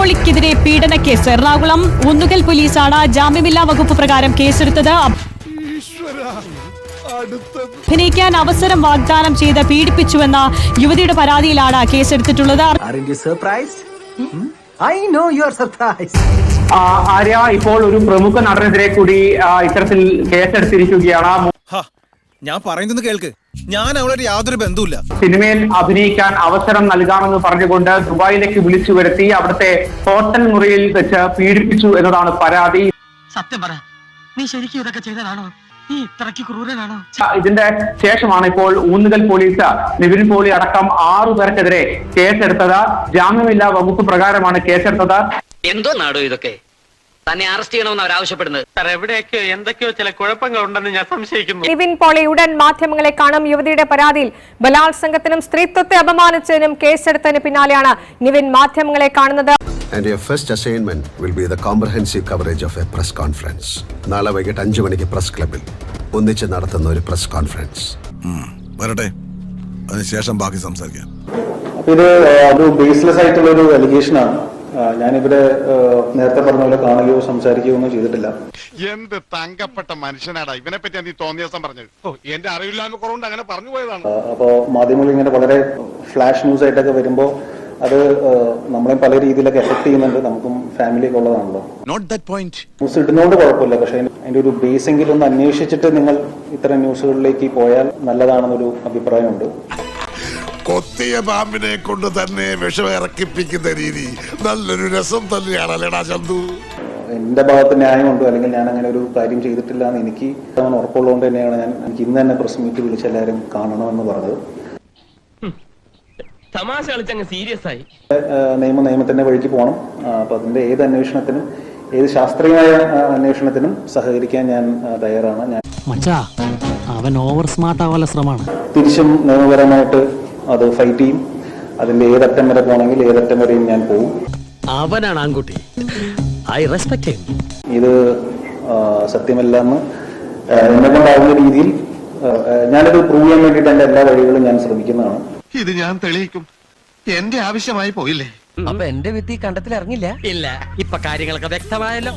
പോളിക്കെതിരെ പീഡനക്കേസ്. എറണാകുളം ഊന്നുകൽ പോലീസാണ് ജാമ്യമില്ലാ വകുപ്പ് പ്രകാരം കേസെടുത്തത്. അഭിനയിക്കാൻ അവസരം വാഗ്ദാനം ചെയ്ത് പീഡിപ്പിച്ചുവെന്ന യുവതിയുടെ പരാതിയിലാണ് കേസെടുത്തിട്ടുള്ളത്. ആര്യ ഇപ്പോൾ ഒരു പ്രമുഖ നടനെതിരെ കൂടി ഇത്തരത്തിൽ കേസെടുത്തിരിക്കുകയാണ്. ഞാൻ പറയുന്നത് കേൾക്ക്, ഞാൻ അവളൊരു യാതൊരു ബന്ധവുമില്ല. സിനിമയിൽ അഭിനയിക്കാൻ അവസരം നൽകാമെന്ന് പറഞ്ഞുകൊണ്ട് ദുബായിലേക്ക് വിളിച്ചു വരുത്തി അവിടുത്തെ ഹോട്ടൽ മുറിയിൽ വെച്ച് പീഡിപ്പിച്ചു എന്നതാണ് പരാതി. സത്യം പറ, നീ ശരിക്കും ഇതൊക്കെ ചെയ്തതാണോ? നീ ഇത്രയ്ക്ക് ക്രൂരനാണോ? ഇതിന്റെ ശേഷമാണ് ഇപ്പോൾ ഊന്നുകൽ പോലീസ് നിവിൻ പോളി അടക്കം 6 പേർക്കെതിരെ കേസെടുത്തത്. ജാമ്യമില്ലാ വകുപ്പ് പ്രകാരമാണ് കേസെടുത്തത്. എന്തോ നാടോ ഇതൊക്കെ? തന്നെ അറസ്റ്റ് ചെയ്യണമെന്ന് അവർ ആവശ്യപ്പെടുന്നത്. എവിടെയൊക്കെയോ എന്തൊക്കെയോ ചില കുഴപ്പങ്ങൾ ഉണ്ടെന്ന് ഞാൻ സംശയിക്കുന്നു. നിവിൻ പോളി ഉടൻ മാധ്യമങ്ങളെ കാണും. യുവതിയുടെ പരാതിയിൽ ബലാത്സംഗത്തിനും സ്ത്രീത്വത്തെ അപമാനിച്ചതിനും കേസെടുത്തതിന് പിന്നാലെയാണ് നിവിൻ മാധ്യമങ്ങളെ കാണുന്നത്. And your first assignment will be the comprehensive coverage of a press conference. നാളെ വൈകിട്ട് 5 മണിക്ക് പ്രസ് ക്ലബിൽ ഒന്നിച്ച് നടത്തുന്ന ഒരു പ്രസ് കോൺഫറൻസ്. വരട്ടെ, അതിനുശേഷം ബാക്കി സംസാരിക്കാം. ഇത് ഒരു ബേസ്ലെസ് ആയിട്ടുള്ള ഒരു അലിഗേഷൻ ആണ്. ഞാനിവിടെ നേരത്തെ പറഞ്ഞ പോലെ കാണുകയോ സംസാരിക്കുകയോ ഒന്നും ചെയ്തിട്ടില്ല. എന്ത് തങ്കപ്പെട്ട മനുഷ്യനാടാ ഇവനെ പറ്റി നീ തോന്നിയ ദിവസം പറഞ്ഞത്. എന്റെ അറിവില്ലായ്മ കുറവുണ്ട് അങ്ങനെ പറഞ്ഞു പോയതാണ്. അപ്പോ മാധ്യമങ്ങൾ ഇങ്ങനെ വളരെ ഫ്ലാഷ് ന്യൂസ് ആയിട്ടൊക്കെ വരുമ്പോ അത് നമ്മളെ പല രീതിയിലൊക്കെ എഫക്ട് ചെയ്യുന്നുണ്ട്. നമുക്കും ഫാമിലിയൊക്കെ ഉള്ളതാണല്ലോ. ന്യൂസ് ഇടുന്നോണ്ട് കുഴപ്പമില്ല, പക്ഷെ അതിന്റെ ഒരു ബേസെങ്കിലും ഒന്ന് അന്വേഷിച്ചിട്ട് നിങ്ങൾ ഇത്തരം ന്യൂസുകളിലേക്ക് പോയാൽ നല്ലതാണെന്നൊരു അഭിപ്രായമുണ്ട്. കൊത്തിയ പാമ്പിനെ കൊണ്ട് തന്നെ വിഷമിറക്കിപ്പിക്കുന്ന രീതി നല്ലൊരു രസം തന്നെയാണല്ലേടാ ചന്തു. എന്റെ ഭാഗത്ത് ന്യായമുണ്ടോ, അല്ലെങ്കിൽ ഞാൻ അങ്ങനെ ഒരു കാര്യം ചെയ്തിട്ടില്ല എന്ന് എനിക്ക് ഉറപ്പുള്ളതുകൊണ്ട് തന്നെയാണ് എനിക്ക് ഇന്ന് തന്നെ പ്രസ് മീറ്റ് വിളിച്ച് എല്ലാവരും കാണണമെന്ന് പറഞ്ഞത്. നിയമത്തിന്റെ വഴിക്ക് പോകണം. അപ്പൊ അതിന്റെ ഏത് അന്വേഷണത്തിനും, ഏത് ശാസ്ത്രീയമായ അന്വേഷണത്തിനും സഹകരിക്കാൻ ഞാൻ തയ്യാറാണ്. അവൻ ഓവർ സ്മാർട്ട് ആവാനുള്ള ശ്രമമാണ്. തിരിച്ചും നിയമപരമായിട്ട് അത് ഫൈറ്റ് ചെയ്യും. അതിന്റെ ഏതറ്റം വരെ പോകണമെങ്കിൽ ഏതറ്റം വരെയും ഞാൻ പോകും. അവനാണ് ആൺകുട്ടി. I respect him. ഇത് സത്യമല്ലെന്ന് എന്നെ കൊണ്ടാവുന്ന രീതിയിൽ ഞാനിത് പ്രൂവ് ചെയ്യാൻ വേണ്ടിയിട്ട് എന്റെ എല്ലാ വഴികളും ഞാൻ ശ്രമിക്കുന്നതാണ്. ഇത് ഞാൻ തെളിയിക്കും. എന്റെ ആവശ്യമായി പോയില്ലേ? അപ്പൊ എന്റെ വിത്തി കണ്ടത്തിൽ ഇറങ്ങില്ല. ഇല്ല, ഇപ്പൊ കാര്യങ്ങളൊക്കെ വ്യക്തമായല്ലോ.